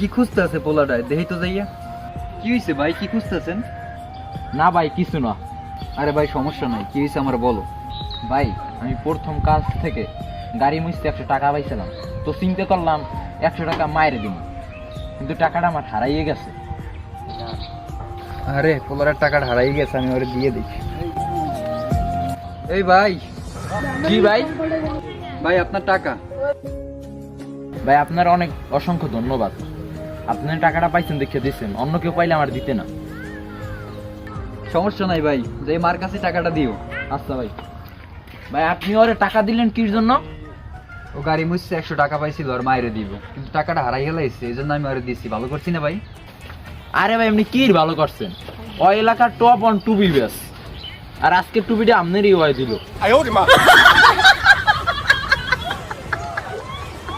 কি খুঁজতেছে পোলাটায় দেখি তো যাইয়া। কি হয়েছে ভাই, কি খুঁজতেছেন? না ভাই কিছু না। আরে ভাই সমস্যা নাই, কি হয়েছে আমার বলো। ভাই আমি প্রথম কাজ থেকে গাড়ি মুছতে 100 টাকা পাইছিলাম, তো চিন্তা করলাম 100 টাকা মায়ের দিন, কিন্তু টাকাটা আমার হারাইয়ে গেছে। আরে পোলারের টাকাটা হারাই গেছে, আমি ওরে দিয়ে দিই। এই ভাই। কি ভাই? ভাই আপনার টাকা। ভাই আপনার অনেক অসংখ্য ধন্যবাদ, আপনার টাকাটা পাইছেন দেখে দিচ্ছেন, অন্য কেউ পাইলে আমার দিতে না। সমস্যা নাই ভাই, যে মার কাছে টাকাটা দিও। আচ্ছা ভাই। ভাই আপনি ওরে টাকা দিলেন কির জন্য? ও গাড়ি মুছছে 100 টাকা পাইছিল আর মায়েরে দিব, কিন্তু টাকাটা হারাই গেলাইছে, এই জন্য আমি ওরে দিছি। ভালো করছি না ভাই? আরে ভাই এমনি কি ভালো করছেন, ওই এলাকার টপ অন টুবি ব্যাস, আর আজকে টুবিটা আপনারই ওয়াই দিল।